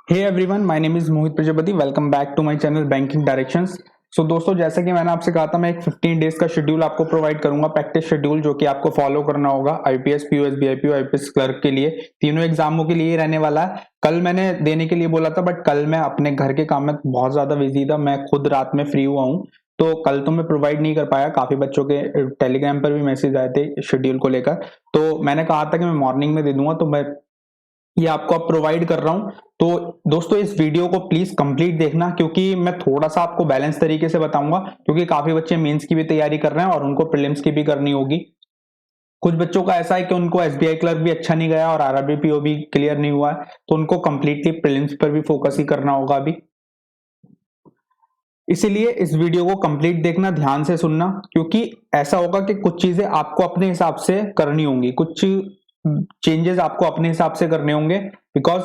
Hey everyone, my name is Mohit Prajapati. Welcome back to my channel banking directions. So दोस्तों, जैसा कि मैंने आपसे कहा था, मैं एक 15 डेज का शेड्यूल आपको प्रोवाइड करूंगा, प्रैक्टिस शेड्यूल, जो कि आपको फॉलो करना होगा आईपीएस, पीओ, एसबीआईपीओ, आईपीएस क्लर्क के लिए। तीनों एग्जामों के लिए रहने वाला है। कल मैंने देने के लिए बोला था, बट कल मैं अपने घर के काम में बहुत ज्यादा बिजी था। मैं खुद रात में फ्री हुआ हूँ, तो कल तो मैं प्रोवाइड नहीं कर पाया। काफी बच्चों के टेलीग्राम पर भी मैसेज आए थे शेड्यूल को लेकर, तो मैंने कहा था कि मैं मॉर्निंग में दे दूंगा, तो मैं ये आपको अब प्रोवाइड कर रहा हूं। तो दोस्तों, इस वीडियो को प्लीज कंप्लीट देखना, क्योंकि मैं थोड़ा सा आपको बैलेंस तरीके से बताऊंगा, क्योंकि काफी बच्चे मेंस की भी तैयारी कर रहे हैं और उनको प्रीलिम्स की भी करनी होगी। कुछ बच्चों का ऐसा है कि उनको एसबीआई क्लर्क भी अच्छा नहीं गया और आरआरबी पीओ भी क्लियर नहीं हुआ है, तो उनको कंप्लीटली प्रीलिम्स पर भी फोकस ही करना होगा अभी। इसीलिए इस वीडियो को कंप्लीट देखना, ध्यान से सुनना, क्योंकि ऐसा होगा कि कुछ चीजें आपको अपने हिसाब से करनी होंगी, कुछ चेंजेस आपको अपने हिसाब से करने होंगे। बिकॉज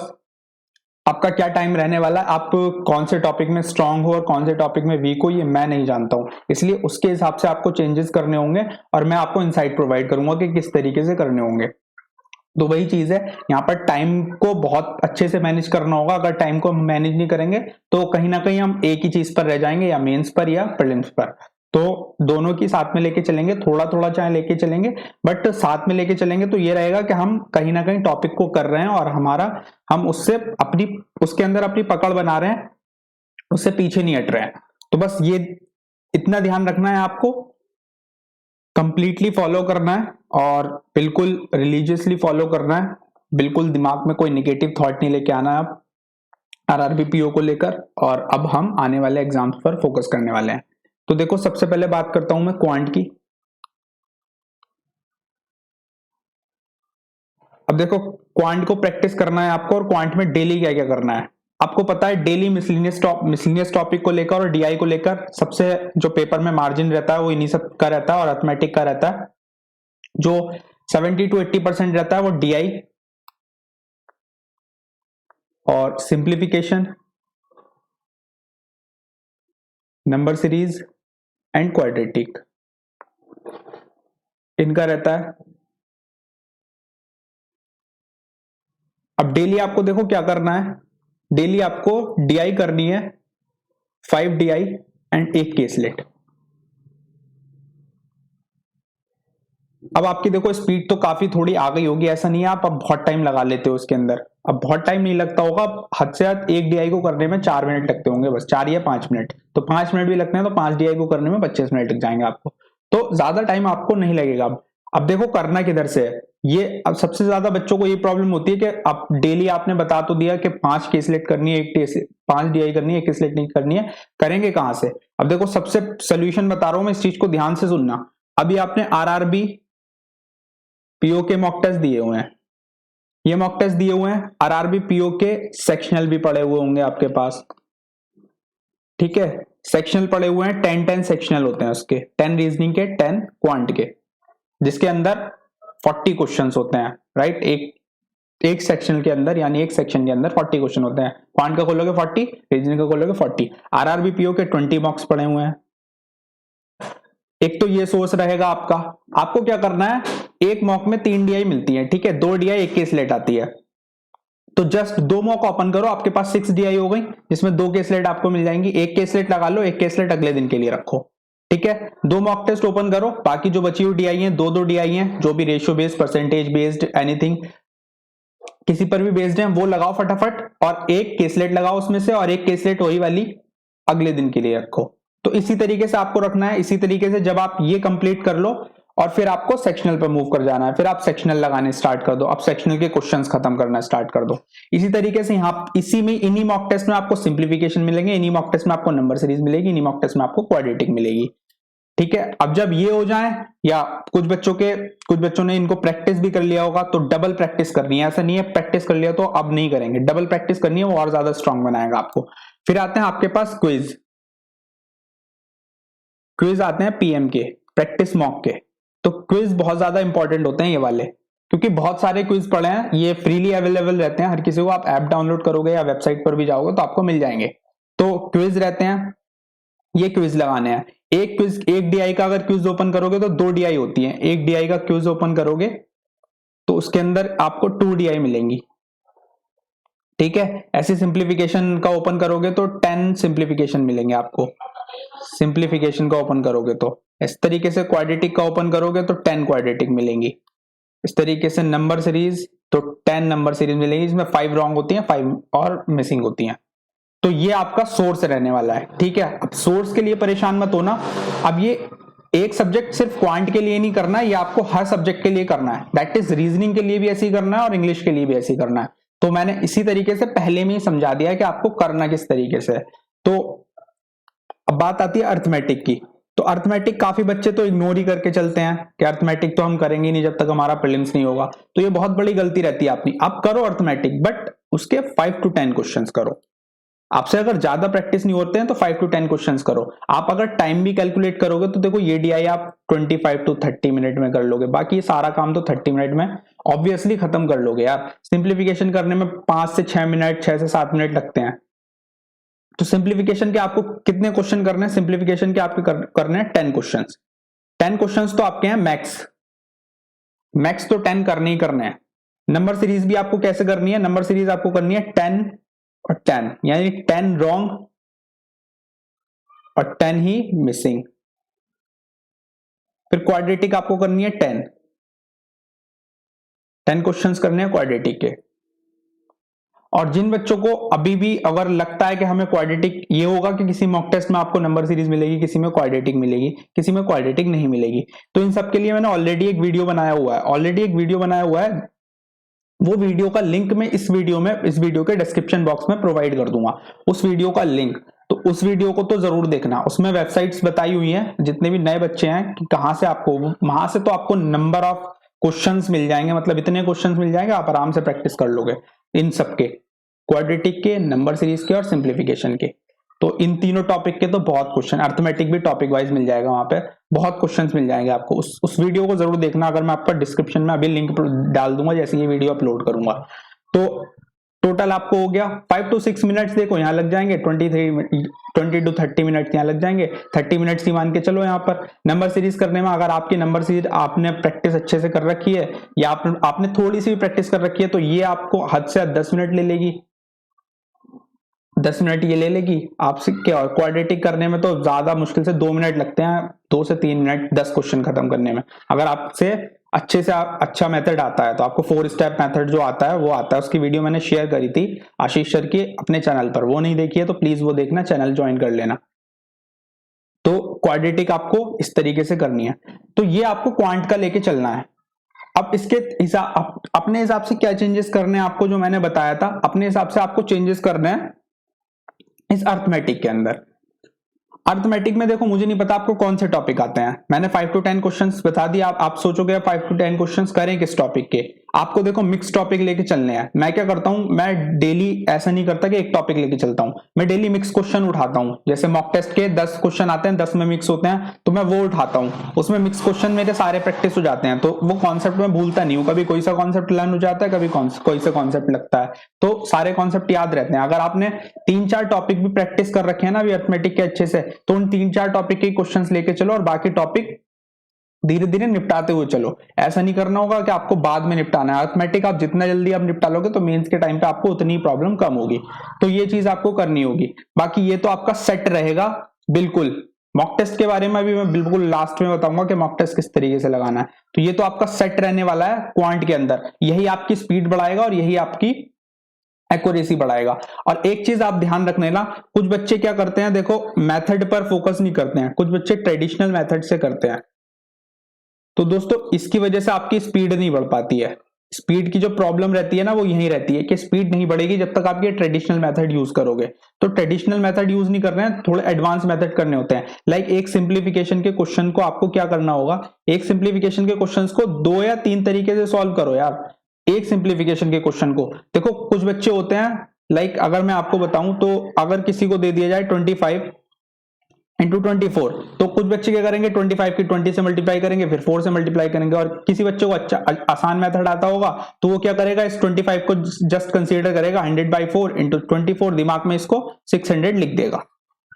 आपका क्या टाइम रहने वाला है, आप कौन से टॉपिक में स्ट्रांग हो और कौन से टॉपिक में वीक हो, ये मैं नहीं जानता हूं। इसलिए उसके हिसाब से आपको चेंजेस करने होंगे और मैं आपको इनसाइट प्रोवाइड करूंगा कि किस तरीके से करने होंगे। तो वही चीज है, यहाँ पर टाइम को बहुत अच्छे से मैनेज करना होगा। अगर टाइम को मैनेज नहीं करेंगे तो कहीं ना कहीं हम एक ही चीज पर रह जाएंगे, या मेंस पर या प्रीलिम्स पर। तो दोनों की साथ में लेके चलेंगे, थोड़ा थोड़ा चाहे लेके चलेंगे, बट साथ में लेके चलेंगे तो ये रहेगा कि हम कहीं ना कहीं टॉपिक को कर रहे हैं और हम उससे अपनी उसके अंदर अपनी पकड़ बना रहे हैं, उससे पीछे नहीं हट रहे हैं। तो बस ये इतना ध्यान रखना है आपको, कंप्लीटली फॉलो करना है और बिल्कुल रिलीजियसली फॉलो करना है। बिल्कुल दिमाग में कोई निगेटिव थॉट नहीं लेके आना है आप आरआरबी पीओ को लेकर। और अब हम आने वाले एग्जाम्स पर फोकस करने वाले हैं। तो देखो, सबसे पहले बात करता हूं मैं क्वांट की। अब देखो, क्वांट को प्रैक्टिस करना है आपको, और क्वांट में डेली क्या क्या करना है आपको पता है। डेली मिसलिनियस टॉपिक को लेकर और डीआई को लेकर सबसे जो पेपर में मार्जिन रहता है वो इन्हीं सब का रहता है, और अर्थमेटिक का रहता है। जो 70 to 80% रहता है वो डीआई और simplification, number series and quadratic, इनका रहता है। अब डेली आपको देखो क्या करना है। डेली आपको डीआई करनी है, 5 डीआई एंड एक केसलेट। अब आपकी देखो स्पीड तो काफी थोड़ी आ गई होगी, ऐसा नहीं है आप अब बहुत टाइम लगा लेते हो उसके अंदर। अब बहुत टाइम नहीं लगता होगा, हद से हद एक डीआई को करने में 4 मिनट लगते होंगे, बस 4 या 5 मिनट। तो 5 मिनट भी लगते हैं तो 5 डीआई को करने में 25 मिनट लग जाएंगे आपको। तो ज्यादा टाइम आपको नहीं लगेगा। अब देखो करना किधर से है। ये अब सबसे ज्यादा बच्चों को ये प्रॉब्लम होती है कि अब डेली आपने बता तो दिया कि 5 केसलेट करनी है, 5 डीआई करनी है, एक केसलेट नहीं करनी है, करेंगे कहां से। अब देखो, सबसे सोल्यूशन बता रहा हूं मैं, इस चीज को ध्यान से सुनना। अभी आपने आरआरबी पीओ के मॉक टेस्ट दिए हुए हैं, ये मॉक टेस्ट दिए हुए हैं। आरआरबी पीओ के सेक्शनल भी पड़े हुए होंगे आपके पास, ठीक है। सेक्शनल पड़े हुए हैं, 10 सेक्शनल होते हैं उसके, 10 रीजनिंग के, 10 क्वांट के, जिसके अंदर 40 क्वेश्चंस होते हैं, राइट। एक सेक्शन के अंदर, यानी एक सेक्शन के अंदर 40 क्वेश्चन होते हैं। क्वांट का खोलोगे 40, रीजनिंग का खोलोगे 40। आरआरबी पीओ के 20 मॉक्स पड़े हुए हैं। एक तो ये सोर्स रहेगा आपका। आपको क्या करना है, एक मॉक में 3 डीआई मिलती है, ठीक है, 2 डीआई एक केसलेट आती है। तो जस्ट 2 मॉक ओपन करो, आपके पास 6 डीआई हो गई, जिसमें 2 केसलेट आपको मिल जाएंगी। एक केसलेट लगा लो, एक केसलेट अगले दिन के लिए रखो, ठीक है। 2 मॉक टेस्ट ओपन करो, बाकी जो बची हुई डीआई है, 2 डीआई है, जो भी ratio based, percentage based, anything किसी पर भी बेस्ड है, वो लगाओ फटाफट, और एक केसलेट लगाओ उसमें से, और एक केसलेट वही वाली अगले दिन के लिए रखो। तो इसी तरीके से आपको रखना है। इसी तरीके से जब आप ये कंप्लीट कर लो, और फिर आपको सेक्शनल पर मूव कर जाना है। फिर आप सेक्शनल लगाने स्टार्ट कर दो, आप सेक्शनल के क्वेश्चंस खत्म करना स्टार्ट कर दो। इसी तरीके से यहाँ इसी में इन्हीं मॉक टेस्ट में आपको सिंप्लीफिकेशन मिलेंगे, इन्हीं मॉक टेस्ट में आपको नंबर सीरीज मिलेगी, इन्हीं मॉक टेस्ट में आपको क्वाड्रेटिक मिलेगी, ठीक है। अब जब ये हो जाए, या कुछ बच्चों ने इनको प्रैक्टिस भी कर लिया होगा, तो डबल प्रैक्टिस करनी है। ऐसा नहीं है प्रैक्टिस कर लिया तो अब नहीं करेंगे, डबल प्रैक्टिस करनी है, वो और ज्यादा स्ट्रांग बनाएगा आपको। फिर आते हैं आपके पास क्विज। क्विज आते हैं पीएम के, प्रैक्टिस मॉक के। तो क्विज बहुत ज्यादा इंपॉर्टेंट होते हैं ये वाले, क्योंकि बहुत सारे क्विज पड़े हैं, ये फ्रीली अवेलेबल रहते हैं हर किसी को। आप ऐप डाउनलोड करोगे या वेबसाइट पर भी जाओगे तो आपको मिल जाएंगे। तो क्विज रहते हैं, ये क्विज लगाने हैं। एक क्विज, एक डीआई का अगर क्विज ओपन करोगे तो 2 डीआई होती है। एक डीआई का क्विज ओपन करोगे तो उसके अंदर आपको 2 डीआई मिलेंगी, ठीक है, ऐसी सिंप्लीफिकेशन का ओपन करोगे तो 10 सिंप्लीफिकेशन मिलेंगे आपको। सिंप्लीफिकेशन का ओपन करोगे तो इस तरीके से, क्वाड्रेटिक का ओपन करोगे तो 10 क्वाड्रेटिक मिलेंगी। इस तरीके से नंबर सीरीज तो 10 नंबर सीरीज मिलेगी, इसमें 5 रॉन्ग होती हैं, 5 और मिसिंग होती हैं। तो ये आपका सोर्स रहने वाला है। ठीक है, अब सोर्स के लिए परेशान मत होना। अब ये एक सब्जेक्ट सिर्फ क्वांट के लिए नहीं करना है, ये आपको हर सब्जेक्ट के लिए करना है। दैट इज रीजनिंग के लिए भी ऐसे ही करना है और इंग्लिश के लिए भी ऐसे ही करना है। तो मैंने इसी तरीके से पहले में ही समझा दिया है कि आपको करना किस तरीके से। तो अब बात आती है अर्थमेटिक की। तो अर्थमेटिक काफी बच्चे तो इग्नोर ही करके चलते हैं कि अर्थमेटिक तो हम करेंगे नहीं जब तक हमारा प्रीलिम्स नहीं होगा। तो ये बहुत बड़ी गलती रहती है अपनी। आप करो अर्थमेटिक, बट उसके 5 to 10 क्वेश्चंस करो। आपसे अगर ज्यादा प्रैक्टिस नहीं होते हैं तो 5 to 10 क्वेश्चंस करो। आप अगर टाइम भी कैलकुलेट करोगे तो देखो ये डीआई आप 25 to 30 मिनट में कर लोगे, बाकी ये सारा काम तो 30 मिनट में ऑब्वियसली खत्म कर लोगे यार। सिंप्लीफिकेशन करने में 5 से 6 मिनट, 6 से 7 मिनट लगते हैं। तो सिंप्लीफिकेशन के आपको कितने क्वेश्चन करने हैं? सिंप्लीफिकेशन के आपके करने हैं 10 क्वेश्चन। 10 क्वेश्चन तो आपके हैं मैक्स। मैक्स तो 10 करने ही करने हैं। नंबर सीरीज भी आपको कैसे करनी है? नंबर सीरीज आपको करनी है 10 और 10, यानी 10 रॉन्ग और 10 ही मिसिंग। फिर क्वाड्रेटिक आपको करनी है 10 क्वेश्चंस करने हैं क्वाड्रेटिक के। और जिन बच्चों को अभी भी अगर लगता है कि हमें क्वाड्रेटिक, ये होगा कि किसी मॉक टेस्ट में आपको नंबर सीरीज मिलेगी, किसी में क्वाड्रेटिक मिलेगी, किसी में क्वाड्रेटिक नहीं मिलेगी, तो इन सब के लिए मैंने ऑलरेडी एक वीडियो बनाया हुआ है। वो वीडियो का लिंक मैं इस वीडियो के डिस्क्रिप्शन बॉक्स में प्रोवाइड कर दूंगा, उस वीडियो का लिंक। तो उस वीडियो को तो जरूर देखना, उसमें वेबसाइट्स बताई हुई हैं जितने भी नए बच्चे हैं कि कहां से आपको, वहां से तो आपको नंबर ऑफ क्वेश्चंस मिल जाएंगे, मतलब इतने क्वेश्चंस मिल जाएंगे, आप आराम से प्रैक्टिस कर लोगे इन सबके, क्वाड्रेटिक के, नंबर सीरीज के और सिंप्लीफिकेशन के। तो इन तीनों टॉपिक के तो बहुत क्वेश्चन, अर्थमेटिक भी टॉपिक वाइज मिल जाएगा, वहां पे बहुत क्वेश्चंस मिल जाएंगे आपको। उस वीडियो को जरूर देखना, अगर मैं आपका डिस्क्रिप्शन में अभी लिंक डाल दूंगा जैसे ये वीडियो अपलोड करूंगा। तो टोटल आपको हो गया 5 to 6 मिनट्स, देखो यहाँ लग जाएंगे 20 to 30 मिनट यहाँ लग जाएंगे, 30 मिनट्स ही मान के चलो। यहाँ पर नंबर सीरीज करने में अगर आपकी नंबर सीरीज आपने प्रैक्टिस अच्छे से कर रखी है या आपने थोड़ी सी भी प्रैक्टिस कर रखी है तो ये आपको हद से हद 10 मिनट ले लेगी, 10 मिनट ये ले लेगी आपसे। क्या क्वाड्रेटिक करने में तो ज्यादा मुश्किल से 2 मिनट लगते हैं, 2 से 3 मिनट 10 क्वेश्चन खत्म करने में। अगर आपसे अच्छे से अच्छा मेथड आता है तो आपको 4 स्टेप मेथड जो आता है वो आता है, उसकी वीडियो मैंने शेयर करी थी आशीष सर की अपने चैनल पर, वो नहीं देखी है तो प्लीज वो देखना, चैनल ज्वाइन कर लेना। तो क्वाड्रेटिक आपको इस तरीके से करनी है। तो ये आपको क्वांट का लेके चलना है। अब इसके हिसाब, अपने हिसाब से क्या चेंजेस करने हैं आपको, जो मैंने बताया था अपने हिसाब से आपको चेंजेस करने हैं इस अर्थमेटिक के अंदर। अर्थमेटिक में देखो मुझे नहीं पता आपको कौन से टॉपिक आते हैं, मैंने 5 to 10 क्वेश्चंस बता दिया। आप सोचोगे 5 to 10 क्वेश्चंस करें किस टॉपिक के, आपको देखो मिक्स टॉपिक लेके चलने हैं। मैं क्या करता हूं, मैं डेली ऐसा नहीं करता कि एक टॉपिक लेके चलता हूं, मैं डेली मिक्स क्वेश्चन उठाता हूं। जैसे मॉक टेस्ट के 10 क्वेश्चन आते हैं, 10 में मिक्स होते हैं, तो मैं वो उठाता हूं, उसमें मिक्स क्वेश्चन मेरे सारे प्रैक्टिस हो जाते हैं, तो वो कॉन्सेप्ट में भूलता नहीं हूं। कभी कोई सा कॉन्सेप्ट लर्न हो जाता है, कभी कोई सा कॉन्सेप्ट लगता है, तो सारे कॉन्सेप्ट याद रहते हैं। अगर आपने 3-4 टॉपिक भी प्रैक्टिस कर रखे हैं ना अभी अर्थमेटिक के अच्छे से, तो उन 3-4 टॉपिक के क्वेश्चंस लेके चलो और बाकी टॉपिक धीरे धीरे निपटाते हुए चलो। ऐसा नहीं करना होगा कि आपको बाद में निपटाना है। अर्थमेटिक आप जितना जल्दी आप निपटा लोगे तो मेंस के टाइम पे आपको उतनी प्रॉब्लम कम होगी, तो ये चीज आपको करनी होगी। बाकी ये तो आपका सेट रहेगा बिल्कुल। मॉक टेस्ट के बारे में भी मैं बिल्कुल लास्ट में बताऊंगा कि मॉक टेस्ट किस तरीके से लगाना है। तो ये तो आपका सेट रहने वाला है क्वांट के अंदर, यही आपकी स्पीड बढ़ाएगा और यही आपकी एक्यूरेसी बढ़ाएगा। और एक चीज आप ध्यान रखने ना, कुछ बच्चे क्या करते हैं, देखो मेथड पर फोकस नहीं करते हैं, कुछ बच्चे ट्रेडिशनल मेथड से करते हैं। तो दोस्तों इसकी वजह से आपकी स्पीड नहीं बढ़ पाती है। स्पीड की जो प्रॉब्लम रहती है ना वो यही रहती है कि स्पीड नहीं बढ़ेगी जब तक आप ये ट्रेडिशनल मेथड यूज करोगे। तो ट्रेडिशनल मेथड यूज नहीं कर रहे हैं, थोड़े एडवांस मेथड करने होते हैं। लाइक एक सिंप्लीफिकेशन के क्वेश्चन को आपको क्या करना होगा, एक सिंप्लीफिकेशन के क्वेश्चन को 2 या 3 तरीके से सॉल्व करो यार। एक सिंप्लीफिकेशन के क्वेश्चन को देखो, कुछ बच्चे होते हैं, लाइक अगर मैं आपको बताऊं तो अगर किसी को दे दिया जाए 25 इंटू 24, तो कुछ बच्चे क्या करेंगे 25 की 20 से मल्टीप्लाई करेंगे, फिर 4 से मल्टीप्लाई करेंगे। और किसी बच्चे को अच्छा आसान मेथड आता होगा तो वो क्या करेगा, इस 25 को जस्ट कंसीडर करेगा 100/4 इंटू 24, दिमाग में इसको 600 लिख देगा।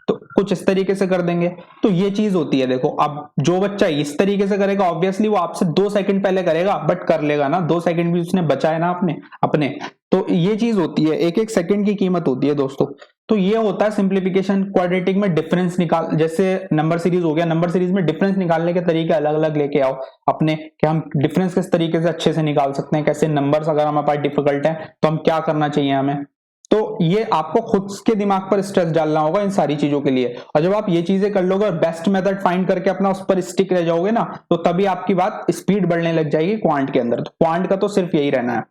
तो कुछ इस तरीके से कर देंगे। तो ये चीज होती है, देखो अब जो बच्चा इस तरीके से करेगा ऑब्वियसली वो आपसे 2 सेकंड पहले करेगा बट कर लेगा ना, 2 सेकंड भी उसने बचाए ना अपने अपने। तो ये चीज होती है, एक एक सेकंड की कीमत होती है दोस्तों। तो ये होता है सिंप्लीफिकेशन। क्वाड्रेटिक में डिफरेंस निकाल, जैसे नंबर सीरीज हो गया, नंबर सीरीज में डिफरेंस निकालने के तरीके अलग अलग लेके आओ अपने, कि हम डिफरेंस किस तरीके से अच्छे से निकाल सकते हैं, कैसे नंबर्स अगर हमारे पास डिफिकल्ट है तो हम क्या करना चाहिए हमें। तो ये आपको खुद के दिमाग पर स्ट्रेस डालना होगा इन सारी चीजों के लिए, और जब आप ये चीजें कर लोगे और बेस्ट मेथड फाइंड करके अपना उस पर स्टिक रह जाओगे ना, तो तभी आपकी बात स्पीड बढ़ने लग जाएगी क्वांट के अंदर। तो क्वांट का तो सिर्फ यही रहना है।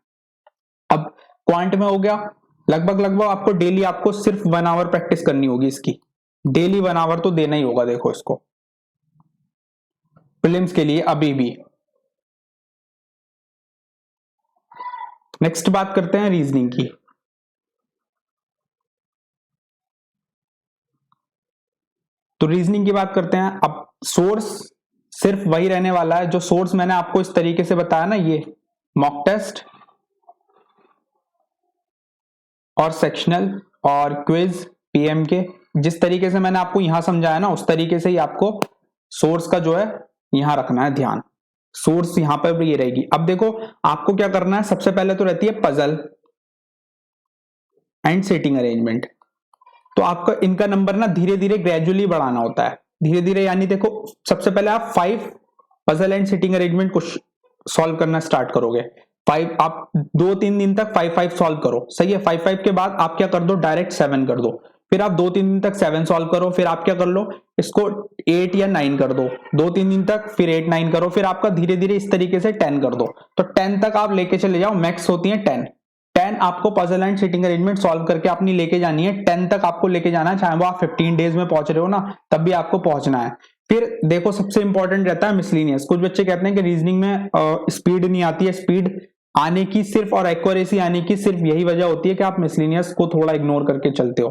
अब क्वांट में हो गया, लगभग लगभग आपको डेली आपको सिर्फ 1 आवर प्रैक्टिस करनी होगी इसकी, डेली 1 आवर तो देना ही होगा देखो इसको प्रीलिम्स के लिए अभी भी। नेक्स्ट बात करते हैं रीजनिंग की। तो रीजनिंग की बात करते हैं। अब सोर्स सिर्फ वही रहने वाला है जो सोर्स मैंने आपको इस तरीके से बताया ना, ये मॉक टेस्ट और सेक्शनल और क्विज पीएम के, जिस तरीके से मैंने आपको यहां समझाया ना उस तरीके से ही आपको सोर्स का जो है यहां रखना है ध्यान। सोर्स यहां पर भी ये रहेगी। अब देखो आपको क्या करना है, सबसे पहले तो रहती है पजल एंड सेटिंग अरेंजमेंट। तो आपका इनका नंबर ना धीरे धीरे ग्रेजुअली बढ़ाना होता है, धीरे धीरे, यानी देखो सबसे पहले आप 5 पजल एंड सिटिंग अरेंजमेंट को सॉल्व करना स्टार्ट करोगे। 5 आप 2-3 दिन तक 5-5 सॉल्व करो, सही है। 5-5 के बाद आप क्या कर दो, डायरेक्ट 7 कर दो। फिर आप 2-3 दिन तक 7 सॉल्व करो, फिर आप क्या कर लो इसको 8 या 9 कर दो, 2-3 दिन तक, फिर 8-9 करो, फिर आपका धीरे धीरे इस तरीके से 10 कर दो। तो 10 तक आप लेके चले जाओ, मैक्स होती है 10 आपको puzzle and sitting arrangement solve करके अपनी लेके जानी है। 10 तक आपको लेके जाना है, चाहे वो आप 15 डेज में पहुंच रहे हो ना, तब भी आपको पहुंचना है। फिर देखो सबसे इंपॉर्टेंट रहता है मिसलिनियस। कुछ बच्चे कहते हैं कि रीजनिंग में स्पीड नहीं आती है। स्पीड आने की सिर्फ और एक्यूरेसी आने की सिर्फ यही वजह होती है कि आप मिसलिनियस को थोड़ा इग्नोर करके चलते हो।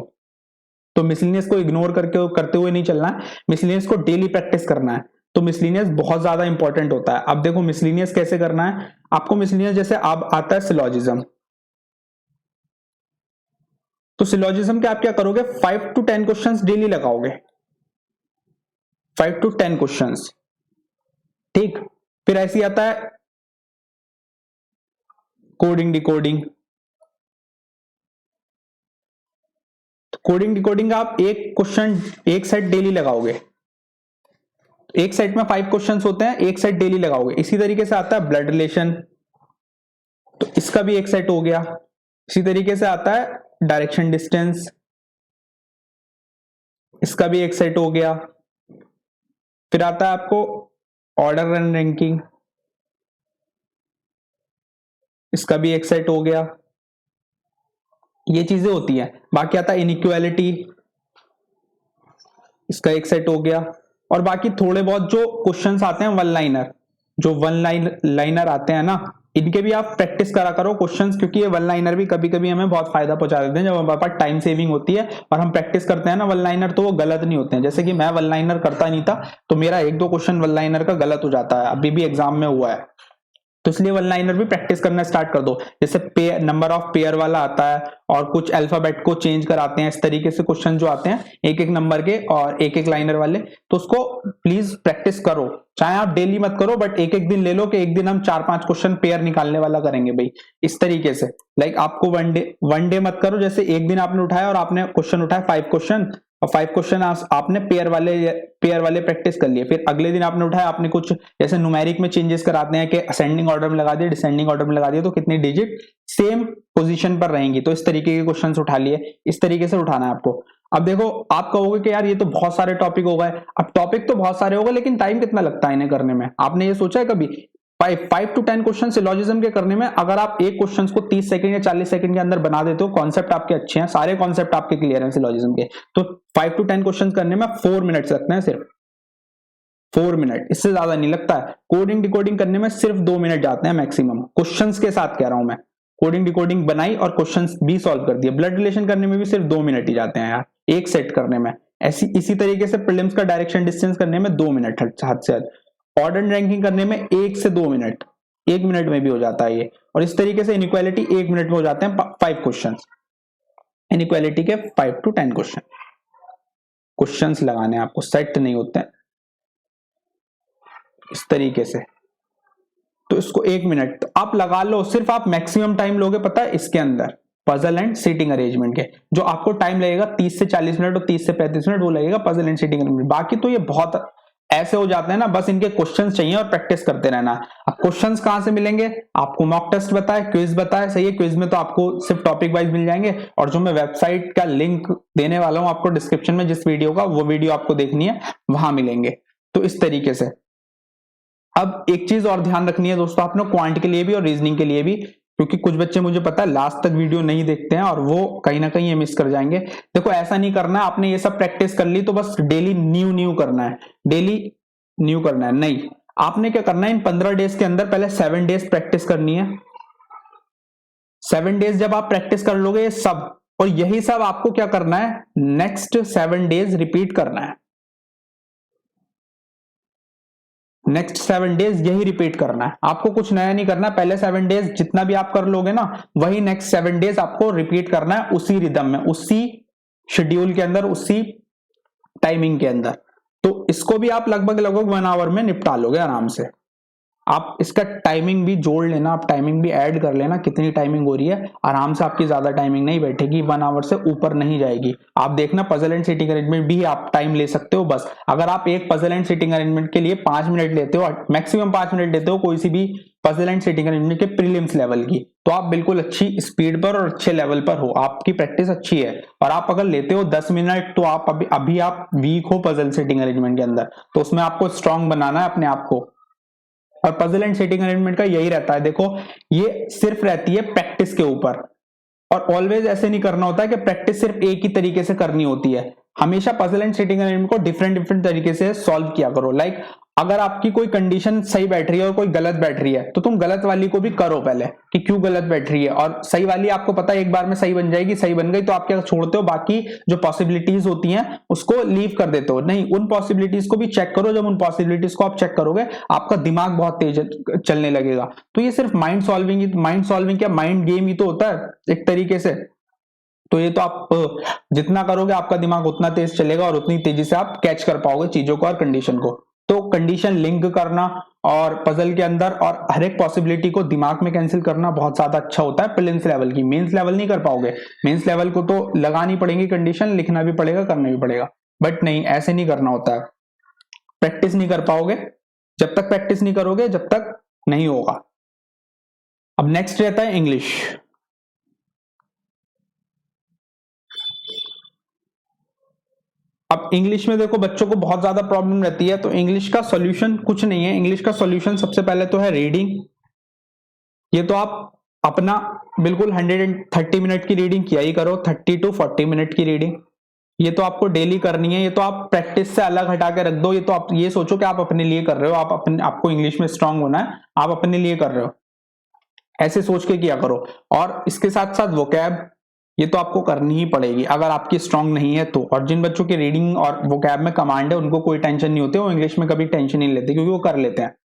तो मिसलिनियस को इग्नोर करके करते हुए नहीं चलना है, मिसलिनियस को डेली प्रैक्टिस करना है। तो मिसलिनियस बहुत ज्यादा इंपॉर्टेंट होता है। अब देखो मिसलिनियस कैसे करना है आपको। मिसलिनियस जैसे अब आता है सिलॉजिज्म, तो सिलॉजिज्म के आप क्या करोगे, 5 to 10 क्वेश्चंस डेली लगाओगे, 5 to 10 क्वेश्चंस, ठीक। फिर ऐसे आता है कोडिंग डिकोडिंग। कोडिंग डिकोडिंग का आप एक क्वेश्चन एक सेट डेली लगाओगे, एक सेट में 5 क्वेश्चंस होते हैं, एक सेट डेली लगाओगे। इसी तरीके से आता है ब्लड रिलेशन, तो इसका भी एक सेट हो गया। इसी तरीके से आता है डायरेक्शन डिस्टेंस, इसका भी एक सेट हो गया। फिर आता है आपको ऑर्डर एंड रैंकिंग, इसका भी एक सेट हो गया। ये चीजें होती है। बाकी आता है इनइक्वालिटी, इसका एक सेट हो गया। और बाकी थोड़े बहुत जो क्वेश्चंस आते हैं वन लाइनर, जो वन लाइनर आते हैं ना, इनके भी आप प्रैक्टिस करा करो क्वेश्चंस, क्योंकि ये वन लाइनर भी कभी कभी हमें बहुत फायदा पहुंचा देते हैं। जब हमारे पास टाइम सेविंग होती है और हम प्रैक्टिस करते हैं ना वन लाइनर, तो वो गलत नहीं होते हैं। जैसे कि मैं वन लाइनर करता नहीं था, तो मेरा 1-2 क्वेश्चन वन लाइनर का गलत हो जाता है, अभी भी एग्जाम में हुआ है। तो इसलिए वन लाइनर भी प्रैक्टिस करना स्टार्ट कर दो। जैसे पेयर, नंबर ऑफ पेयर वाला आता है, और कुछ अल्फाबेट को चेंज कराते हैं, इस तरीके से क्वेश्चन जो आते हैं एक एक नंबर के और एक एक लाइनर वाले, तो उसको प्लीज प्रैक्टिस करो। चाहे आप डेली मत करो, बट एक एक दिन ले लो कि एक दिन हम 4-5 क्वेश्चन पेयर निकालने वाला करेंगे भाई, इस तरीके से। लाइक आपको वन डे मत करो, जैसे एक दिन आपने उठाया और आपने क्वेश्चन उठाया 5 क्वेश्चन, और 5 क्वेश्चन आपने पेयर वाले प्रैक्टिस कर लिए। फिर अगले दिन आपने उठाया, आपने कुछ जैसे न्यूमेरिक में चेंजेस कराते हैं कि असेंडिंग ऑर्डर में लगा दिया, डिसेंडिंग ऑर्डर में लगा दिया, तो कितनी डिजिट सेम पोजीशन पर रहेंगी, तो इस तरीके के क्वेश्चंस उठा लिए। इस तरीके से उठाना है आपको। अब देखो आप कहोगे कि यार ये तो बहुत सारे टॉपिक हो गए। अब टॉपिक तो बहुत सारे हो गए, लेकिन टाइम कितना लगता है इन्हें करने में, आपने ये सोचा है कभी? 5 to 10 क्वेश्चन सिलॉजिज्म के करने में, अगर आप एक क्वेश्चन को 30 सेकंड या 40 सेकंड के अंदर बना देते हो, कॉन्सेप्ट आपके अच्छे हैं, सारे कॉन्सेप्ट आपके क्लियर हैं सिलॉजिज्म के, तो 5 to 10 क्वेश्चन करने में 4 मिनट्स लगते हैं, सिर्फ 4 मिनट, इससे ज्यादा नहीं लगता है। कोडिंग डिकोडिंग करने में सिर्फ 2 मिनट जाते हैं मैक्सिमम, क्वेश्चंस के साथ कह रहा हूं मैं। कोडिंग डिकोडिंग बनाई और क्वेश्चंस भी सॉल्व कर दिए। ब्लड रिलेशन करने में भी सिर्फ 2 मिनट ही जाते हैं यार, एक सेट करने में। ऐसी इसी तरीके से प्रीलिम्स का डायरेक्शन डिस्टेंस करने में 2 मिनट हद से हद। ऑर्डर रैंकिंग करने में 1 से 2 मिनट, 1 मिनट में भी हो जाता है ये। और इस तरीके से इनइक्वालिटी 1 मिनट में हो जाते हैं 5 क्वेश्चन, इनइक्वालिटी के 5 to 10 क्वेश्चन। क्वेश्चंस लगाने हैं आपको, सेट नहीं होते हैं इस तरीके से। तो इसको 1 मिनट आप लगा लो, सिर्फ आप मैक्सिमम टाइम लोगे पता है इसके अंदर पजल एंड सीटिंग अरेंजमेंट के, जो आपको टाइम लगेगा 30 से 40 मिनट और 30 से 35 मिनट वो लगेगा पजल एंड सीटिंग अरेंजमेंट। बाकी तो ये बहुत ऐसे हो जाते हैं ना, बस इनके क्वेश्चंस चाहिए और प्रैक्टिस करते रहना। अब क्वेश्चंस कहां से मिलेंगे, आपको मॉक टेस्ट बताए, क्विज बताए, सही है, क्विज में तो आपको सिर्फ टॉपिक वाइज मिल जाएंगे, और जो मैं वेबसाइट का लिंक देने वाला हूं आपको डिस्क्रिप्शन में, जिस वीडियो का, वो वीडियो आपको देखनी है वहां मिलेंगे। तो इस तरीके से। अब एक चीज और ध्यान रखनी है दोस्तों आपने, क्वांट के लिए भी और रीजनिंग के लिए भी, क्योंकि कुछ बच्चे मुझे पता है लास्ट तक वीडियो नहीं देखते हैं और वो कहीं ना कहीं ये मिस कर जाएंगे। देखो ऐसा नहीं करना है, आपने ये सब प्रैक्टिस कर ली तो बस डेली न्यू न्यू करना है, डेली न्यू करना है, नहीं। आपने क्या करना है, इन 15 डेज के अंदर पहले 7 डेज प्रैक्टिस करनी है। 7 डेज जब आप प्रैक्टिस कर लोगे ये सब, और यही सब आपको क्या करना है, नेक्स्ट 7 डेज रिपीट करना है। नेक्स्ट 7 डेज यही रिपीट करना है, आपको कुछ नया नहीं करना। पहले 7 डेज जितना भी आप कर लोगे ना, वही नेक्स्ट 7 डेज आपको रिपीट करना है, उसी रिदम में, उसी शेड्यूल के अंदर, उसी टाइमिंग के अंदर। तो इसको भी आप लगभग 1 आवर में निपटा लोगे आराम से। आप इसका टाइमिंग भी जोड़ लेना, आप टाइमिंग भी ऐड कर लेना, कितनी टाइमिंग हो रही है, आराम से आपकी ज्यादा टाइमिंग नहीं बैठेगी, 1 आवर से ऊपर नहीं जाएगी। आप देखना पजल एंड सीटिंग अरेंजमेंट भी आप टाइम ले सकते हो, बस अगर आप एक पजल एंड सीटिंग अरेंजमेंट के लिए 5 मिनट लेते हो, मैक्सिमम 5 मिनट लेते हो कोई सी भी पजल एंड सीटिंग अरेंजमेंट के प्रीलिम्स लेवल की, तो आप बिल्कुल अच्छी स्पीड पर और अच्छे लेवल पर हो, आपकी प्रैक्टिस अच्छी है। और आप अगर लेते हो 10 मिनट, तो आप अभी आप वीक हो पजल सीटिंग अरेंजमेंट के अंदर, तो उसमें आपको स्ट्रांग बनाना है अपने आप को। और पजल एंड सेटिंग अरेंजमेंट का यही रहता है, देखो ये सिर्फ रहती है प्रैक्टिस के ऊपर, और ऑलवेज ऐसे नहीं करना होता है कि प्रैक्टिस सिर्फ एक ही तरीके से करनी होती है। हमेशा पजल एंड सेटिंग अरेंजमेंट को डिफरेंट डिफरेंट तरीके से सॉल्व किया करो। लाइक अगर आपकी कोई कंडीशन सही बैठ रही है और कोई गलत बैठ रही है, तो तुम गलत वाली को भी करो पहले कि क्यों गलत बैठ रही है, और सही वाली आपको पता है एक बार में सही बन जाएगी, सही बन गई तो आप क्या छोड़ते हो, बाकी जो पॉसिबिलिटीज होती हैं उसको लीव कर देते हो। नहीं, उन पॉसिबिलिटीज को भी चेक करो। जब उन पॉसिबिलिटीज को आप चेक करोगे, आपका दिमाग बहुत तेज चलने लगेगा। तो ये सिर्फ माइंड सॉल्विंग क्या, माइंड गेम ही तो होता है एक तरीके से। तो ये तो आप जितना करोगे आपका दिमाग उतना तेज चलेगा, और उतनी तेजी से आप कैच कर पाओगे चीजों को और कंडीशन को। तो कंडीशन लिंक करना और पजल के अंदर और हर एक पॉसिबिलिटी को दिमाग में कैंसिल करना बहुत ज्यादा अच्छा होता है प्रीलिम्स लेवल की। मेंस लेवल नहीं कर पाओगे, मेंस लेवल को तो लगानी पड़ेगी कंडीशन, लिखना भी पड़ेगा, करना भी पड़ेगा, बट नहीं, ऐसे नहीं करना होता है। प्रैक्टिस नहीं कर पाओगे, जब तक प्रैक्टिस नहीं करोगे जब तक नहीं होगा। अब नेक्स्ट रहता है इंग्लिश। अब इंग्लिश में देखो बच्चों को बहुत ज्यादा प्रॉब्लम रहती है, तो इंग्लिश का सॉल्यूशन कुछ नहीं है। इंग्लिश का सॉल्यूशन सबसे पहले तो है रीडिंग। ये तो आप अपना बिल्कुल 130 मिनट की रीडिंग किया ही करो, 30 to 40 मिनट की रीडिंग, ये तो आपको डेली करनी है। ये तो आप प्रैक्टिस से अलग हटा के रख दो। ये तो आप ये सोचो कि आप अपने लिए कर रहे हो, आप अपने आपको इंग्लिश में स्ट्रांग होना है, आप अपने लिए कर रहे हो, ऐसे सोच के किया करो। और इसके साथ साथ वोकैब, ये तो आपको करनी ही पड़ेगी अगर आपकी स्ट्रांग नहीं है तो। और जिन बच्चों की रीडिंग और वोकैब में कमांड है उनको कोई टेंशन नहीं होती, वो इंग्लिश में कभी टेंशन नहीं लेते क्योंकि वो कर लेते हैं।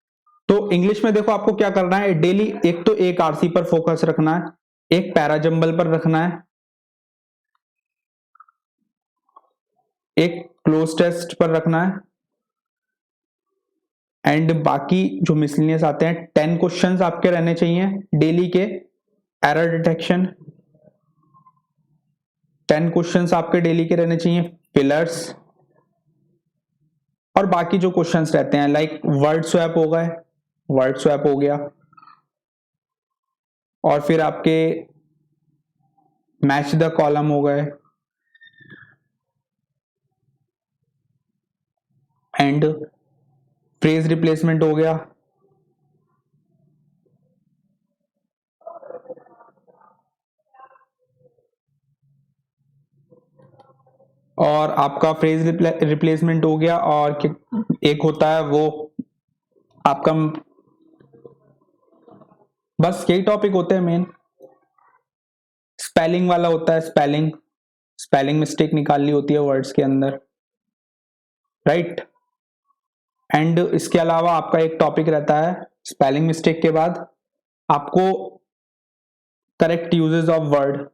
तो इंग्लिश में देखो आपको क्या करना है, डेली एक तो एक आरसी पर फोकस रखना है, एक पैरा जंबल पर रखना है, एक क्लोज टेस्ट पर रखना है, एंड बाकी जो मिसलिनियस आते हैं 10 क्वेश्चंस आपके रहने चाहिए डेली के। एरर डिटेक्शन 10 क्वेश्चंस आपके डेली के रहने चाहिए। फिलर्स और बाकी जो क्वेश्चंस रहते हैं लाइक वर्ड स्वैप हो गए, वर्ड स्वैप हो गया, और फिर आपके मैच द कॉलम हो गए, एंड फ्रेज रिप्लेसमेंट हो गया, और आपका फ्रेज रिप्लेसमेंट हो गया, और एक होता है वो आपका, बस यही टॉपिक होते हैं मेन। स्पेलिंग वाला होता है, स्पेलिंग, स्पेलिंग मिस्टेक निकालनी होती है वर्ड्स के अंदर, राइट। एंड इसके अलावा आपका एक टॉपिक रहता है स्पेलिंग मिस्टेक के बाद आपको correct uses of word,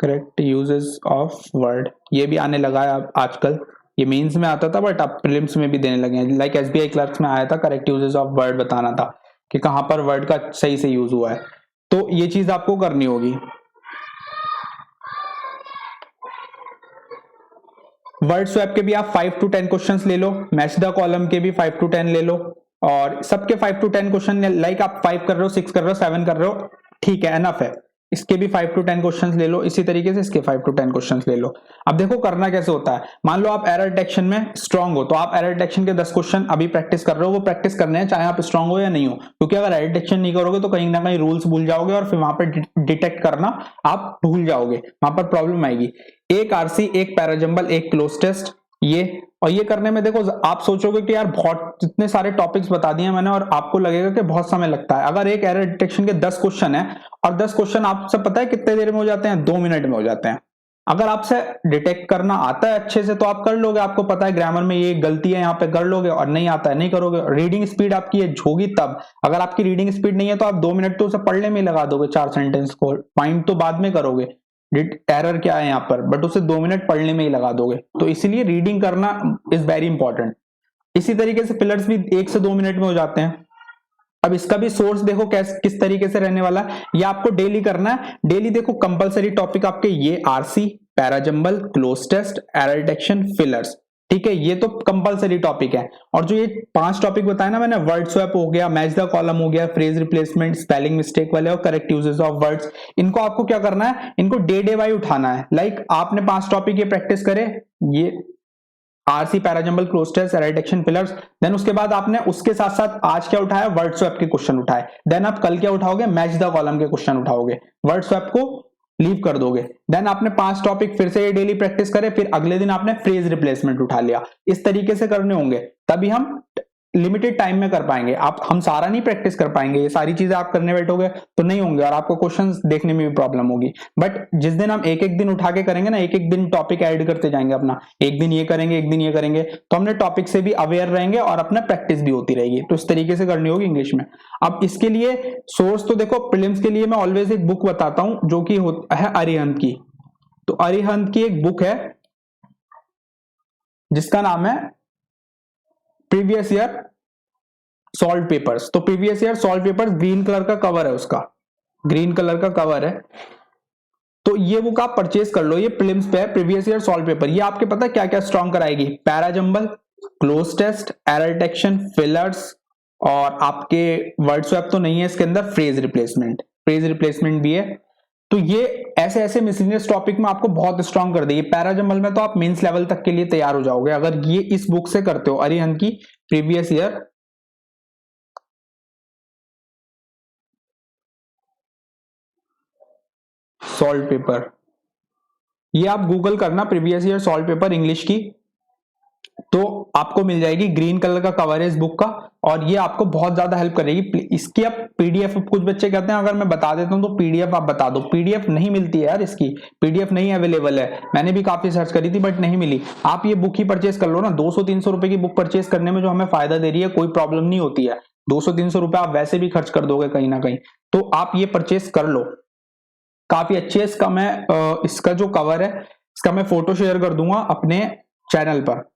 correct uses of word, ये भी आने लगा है अब आजकल, ये मेंस में आता था बट अब प्रीलिम्स में भी देने लगे हैं। लाइक एसबीआई क्लर्क्स में आया था करेक्ट यूजेस ऑफ वर्ड बताना था कि कहां पर वर्ड का सही से यूज हुआ है, तो ये चीज आपको करनी होगी। वर्ड स्वैप के भी आप 5 to 10 क्वेश्चंस ले लो, मैच द कॉलम के भी 5 to 10 ले लो, और सबके 5 to 10 क्वेश्चन, लाइक आप 5 कर रहे हो, 6 कर रहे हो, 7 कर रहे हो, ठीक है, एनफ है। इसके भी 5 to 10 क्वेश्चंस ले लो, इसी तरीके से इसके 5 to 10 क्वेश्चंस ले लो। अब देखो करना कैसे होता है, मान लो आप एरर डिटेक्शन में स्ट्रांग हो, तो आप एरर डिटेक्शन के 10 क्वेश्चन अभी प्रैक्टिस कर रहे हो, वो प्रैक्टिस करने हैं चाहे आप स्ट्रांग हो या नहीं हो, क्योंकि अगर एरर डिटेक्शन नहीं करोगे तो कहीं ना कहीं रूल्स भूल जाओगे और फिर वहां पर डिटेक्ट करना आप भूल जाओगे, वहां पर प्रॉब्लम आएगी। एक आरसी, एक पैराजंबल, एक क्लोज टेस्ट, ये करने में देखो आप सोचोगे कि यार बहुत इतने सारे टॉपिक्स बता दिए मैंने और आपको लगेगा कि बहुत समय लगता है। अगर एक एरर डिटेक्शन के 10 क्वेश्चन है और 10 क्वेश्चन आपसे पता है कितने देर में हो जाते हैं, 2 मिनट में हो जाते हैं। अगर आपसे डिटेक्ट करना आता है अच्छे से तो आप कर लोगे, आपको पता है ग्रामर में ये गलती है यहाँ पे कर लोगे, और नहीं आता है नहीं करोगे। रीडिंग स्पीड आपकी ये होगी तब, अगर आपकी रीडिंग स्पीड नहीं है तो आप 2 मिनट तो उसे पढ़ने में लगा दोगे, 4 सेंटेंस को, पॉइंट तो बाद में करोगे, एरर क्या है यहाँ पर, बट उसे 2 मिनट पढ़ने में ही लगा दोगे। तो इसीलिए रीडिंग करना इज वेरी इंपॉर्टेंट। इसी तरीके से पिलर्स भी 1 से 2 मिनट में हो जाते हैं। अब इसका भी सोर्स देखो किस तरीके से रहने वाला है, ये आपको डेली करना है। डेली देखो कंपलसरी टॉपिक आपके ये RC, parajumble, cloze test, error detection, fillers, ठीक है, ये तो कंपलसरी टॉपिक है। और जो ये 5 टॉपिक बताए ना मैंने, वर्ड स्वैप हो गया, मैच द कॉलम हो गया, फ्रेज रिप्लेसमेंट, स्पेलिंग मिस्टेक वाले और करेक्ट यूजेस ऑफ वर्ड्स, इनको आपको क्या करना है, इनको डे वाइज उठाना है। लाइक आपने 5 टॉपिक ये प्रैक्टिस करे, ये RC, parajumble, cloze test, error detection, fillers, then उसके बाद आपने उसके साथ साथ आज क्या उठाया, वर्ड स्वैप के क्वेश्चन उठाए, देन आप कल क्या उठाओगे, मैच द कॉलम के क्वेश्चन उठाओगे, वर्ड स्वैप को लीव कर दोगे। देन आपने 5 टॉपिक फिर से ये डेली प्रैक्टिस करे, फिर अगले दिन आपने फ्रेज रिप्लेसमेंट उठा लिया। इस तरीके से करने होंगे, तभी हम लिमिटेड टाइम में कर पाएंगे। आप हम सारा नहीं प्रैक्टिस कर पाएंगे, ये सारी चीजें आप करने बैठोगे तो नहीं होंगे और आपको क्वेश्चंस देखने में भी प्रॉब्लम होगी। बट जिस दिन हम एक एक दिन उठा के करेंगे ना, एक एक दिन टॉपिक ऐड करते जाएंगे अपना, एक दिन ये करेंगे, एक दिन ये करेंगे, तो हमने टॉपिक से भी अवेयर रहेंगे और अपना प्रैक्टिस भी होती रहेगी। तो इस तरीके से करनी होगी इंग्लिश में। अब इसके लिए सोर्स तो देखो, प्रीलिम्स के लिए मैं ऑलवेज एक बुक बताता हूं जो कि है अरिहंत की। तो अरिहंत की एक बुक है जिसका नाम है प्रीवियस ईयर सॉल्व पेपर्स। तो previous year solve papers, green colour का कवर है उसका, ग्रीन कलर का कवर है। तो ये बुक आप परचेज कर लो, ये प्रीलिम्स पे है, प्रीवियस ईयर सॉल्व पेपर। ये आपके पता है क्या क्या स्ट्रॉन्ग कराएगी, parajumble, cloze test, error detection, fillers, और आपके वर्ड स्वैप तो नहीं है इसके अंदर, फ्रेज रिप्लेसमेंट भी है। तो ये ऐसे ऐसे मिसलेनियस टॉपिक में आपको बहुत स्ट्रॉन्ग कर देगी। पैराजंबल में तो आप मेंस लेवल तक के लिए तैयार हो जाओगे अगर ये इस बुक से करते हो, अरिहंत की प्रीवियस ईयर सॉल्व पेपर। ये आप गूगल करना previous year solve paper English की, तो आपको मिल जाएगी। ग्रीन कलर का कवर है इस बुक का और ये आपको बहुत ज्यादा हेल्प करेगी। इसकी आप पीडीएफ, कुछ बच्चे कहते हैं अगर मैं बता देता हूं तो पीडीएफ आप बता दो, पीडीएफ नहीं मिलती है यार, इसकी पीडीएफ नहीं अवेलेबल है। मैंने भी काफी सर्च करी थी बट नहीं मिली। आप ये बुक ही परचेस कर लो ना, 200-300 रुपए की बुक परचेस करने में जो हमें फायदा दे रही है, कोई प्रॉब्लम नहीं होती है। 200-300 रुपए आप वैसे भी खर्च कर दोगे कहीं ना कहीं, तो आप ये परचेस कर लो, काफी अच्छी है। इसका जो कवर है, इसका मैं फोटो शेयर कर दूंगा अपने चैनल पर।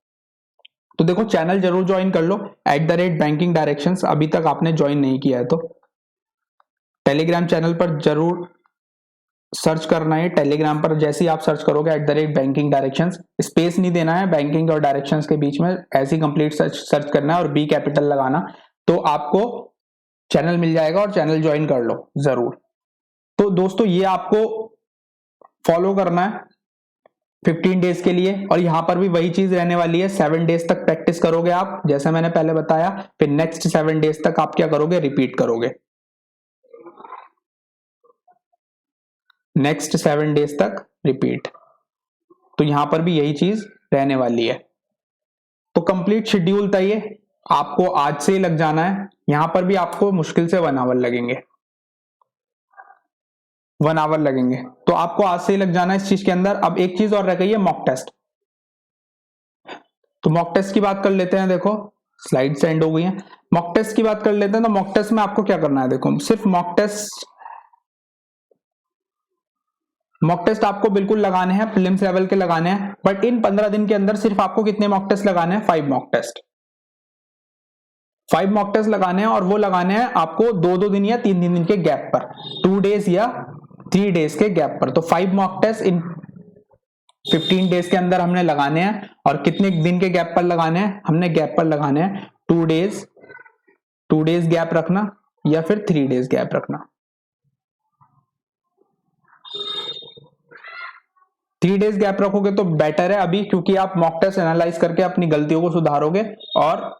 तो देखो चैनल जरूर ज्वाइन कर लो, @बैंकिंग डायरेक्शंस। अभी तक आपने ज्वाइन नहीं किया है तो टेलीग्राम चैनल पर जरूर सर्च करना है। टेलीग्राम पर जैसे ही आप सर्च करोगे @बैंकिंग डायरेक्शंस, स्पेस नहीं देना है बैंकिंग और डायरेक्शंस के बीच में, ऐसी कंप्लीट सर्च करना है और बी कैपिटल लगाना, तो आपको चैनल मिल जाएगा और चैनल ज्वाइन कर लो जरूर। तो दोस्तों ये आपको फॉलो करना है 15 डेज के लिए, और यहां पर भी वही चीज रहने वाली है। 7 डेज तक प्रैक्टिस करोगे आप, जैसे मैंने पहले बताया, फिर नेक्स्ट 7 डेज तक आप क्या करोगे, रिपीट करोगे। नेक्स्ट 7 डेज तक रिपीट, तो यहां पर भी यही चीज रहने वाली है। तो कंप्लीट शेड्यूल था ये, आपको आज से ही लग जाना है। यहां पर भी आपको मुश्किल से 1 आवर लगेंगे, 1 आवर लगेंगे, तो आपको आज से ही लग जाना है इस चीज के अंदर। अब एक चीज और रह गई है, मॉक टेस्ट। तो मॉक टेस्ट की बात कर लेते हैं। देखो स्लाइड सेंड हो गई है, मॉक टेस्ट की बात कर लेते हैं। तो मॉक टेस्ट में आपको क्या करना है, देखो सिर्फ मॉक टेस्ट मॉक टेस्ट आपको बिल्कुल लगाने हैं, प्रीलिम्स लेवल के लगाने हैं, बट इन 15 दिन के अंदर सिर्फ आपको कितने मॉक टेस्ट लगाने हैं? 5 मॉक टेस्ट। 5 मॉक टेस्ट लगाने हैं और वो लगाने हैं आपको 2-2 दिन या 3-3 दिन के गैप पर, 2 डेज या 3 डेज के गैप पर। तो 5 मॉक टेस्ट इन 15 डेज के अंदर हमने लगाने हैं। और कितने दिन के गैप पर लगाने हैं? हमने गैप पर लगाने हैं 2 डेज गैप रखना या फिर 3 डेज गैप रखना। 3 डेज गैप रखोगे तो बेटर है अभी, क्योंकि आप मॉक टेस्ट एनालाइज करके अपनी गलतियों को सुधारोगे और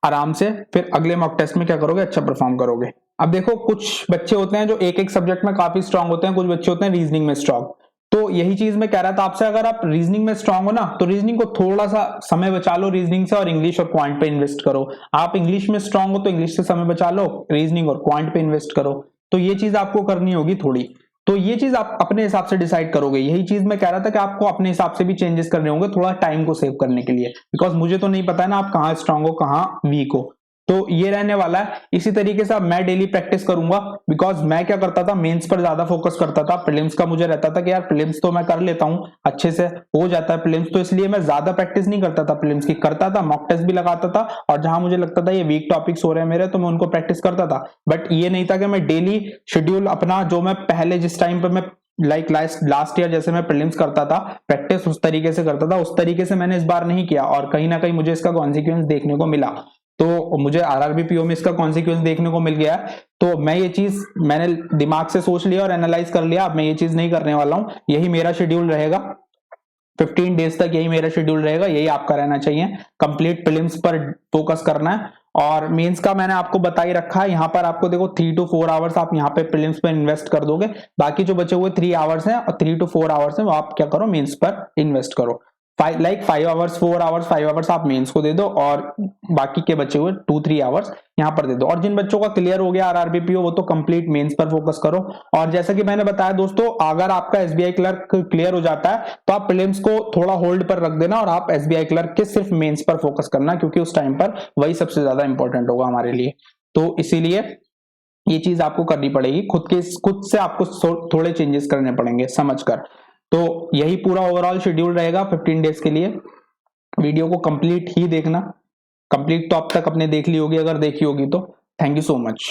आराम से फिर अगले मॉक टेस्ट में क्या करोगे? अच्छा परफॉर्म करोगे। अब देखो, कुछ बच्चे होते हैं जो एक एक सब्जेक्ट में काफी स्ट्रांग होते हैं, कुछ बच्चे होते हैं रीजनिंग में स्ट्रांग। तो यही चीज मैं कह रहा था आपसे, अगर आप रीजनिंग में स्ट्रांग हो ना, तो रीजनिंग को थोड़ा सा समय बचा लो रीजनिंग से और इंग्लिश और क्वांट पे इन्वेस्ट करो। आप इंग्लिश में स्ट्रांग हो तो इंग्लिश से समय बचा लो, रीजनिंग और क्वांट पे इन्वेस्ट करो। तो ये चीज आपको करनी होगी थोड़ी। तो ये चीज आप अपने हिसाब से डिसाइड करोगे। यही चीज मैं कह रहा था कि आपको अपने हिसाब से भी चेंजेस करने होंगे थोड़ा टाइम को सेव करने के लिए, बिकॉज मुझे तो नहीं पता है ना आप कहाँ स्ट्रांग हो कहाँ वीक हो। तो ये रहने वाला है। इसी तरीके से अब मैं डेली प्रैक्टिस करूंगा, बिकॉज मैं क्या करता था, मेंस पर ज्यादा फोकस करता था। प्रीलिम्स का मुझे रहता था कि यार प्रीलिम्स तो मैं कर लेता हूं, अच्छे से हो जाता है प्रीलिम्स, तो इसलिए मैं ज्यादा प्रैक्टिस नहीं करता था प्रीलिम्स की। करता था, मॉक टेस्ट भी लगाता था, और जहां मुझे लगता था ये वीक टॉपिक्स हो रहे हैं मेरे, तो मैं उनको प्रैक्टिस करता था। बट ये नहीं था कि मैं डेली शेड्यूल अपना, जो मैं पहले जिस टाइम पर मैं लास्ट ईयर जैसे मैं प्रीलिम्स करता था, प्रैक्टिस उस तरीके से करता था, उस तरीके से मैंने इस बार नहीं किया, और कहीं ना कहीं मुझे इसका कॉन्सिक्वेंस देखने को मिला। तो मुझे आरआरबी पीओ में इसका कॉन्सिक्वेंस देखने को मिल गया। तो मैं ये चीज मैंने दिमाग से सोच लिया और एनालाइज कर लिया, अब मैं ये चीज नहीं करने वाला हूं। यही मेरा शेड्यूल रहेगा 15 डेज तक, यही मेरा शेड्यूल रहेगा, यही आपका रहना चाहिए। कंप्लीट प्रीलिम्स पर फोकस करना है। और मेंस का मैंने आपको बता ही रखा है, यहाँ पर आपको देखो 3 to 4 आवर्स आप यहाँ पे प्रीलिम्स पे इन्वेस्ट कर दोगे। बाकी जो बचे हुए 3 आवर्स हैं और 3 to 4 आवर्स हैं, वो आप क्या करो, मेंस पर इन्वेस्ट करो। 5 आवर्स 4 आवर्स 5 आवर्स आप मेंस को दे दो, और बाकी के बचे हुए 2-3 आवर्स यहाँ पर दे दो। और जिन बच्चों का क्लियर हो गया आरआरबी पीओ, वो तो कंप्लीट मेंस पर फोकस करो। और जैसा कि मैंने बताया दोस्तों, अगर आपका एसबीआई क्लर्क क्लियर हो जाता है तो आप प्रीलिम्स को थोड़ा होल्ड पर रख देना और आप एसबीआई क्लर्क के सिर्फ मेंस पर फोकस करना, क्योंकि उस टाइम पर वही सबसे ज्यादा इंपॉर्टेंट होगा हमारे लिए। तो इसीलिए ये चीज आपको करनी पड़ेगी, खुद से आपको थोड़े चेंजेस करने पड़ेंगे समझकर। तो यही पूरा ओवरऑल शेड्यूल रहेगा 15 डेज के लिए। वीडियो को कंप्लीट ही देखना, कंप्लीट तो अब तक अपने देख ली होगी, अगर देखी होगी तो। Thank you so much.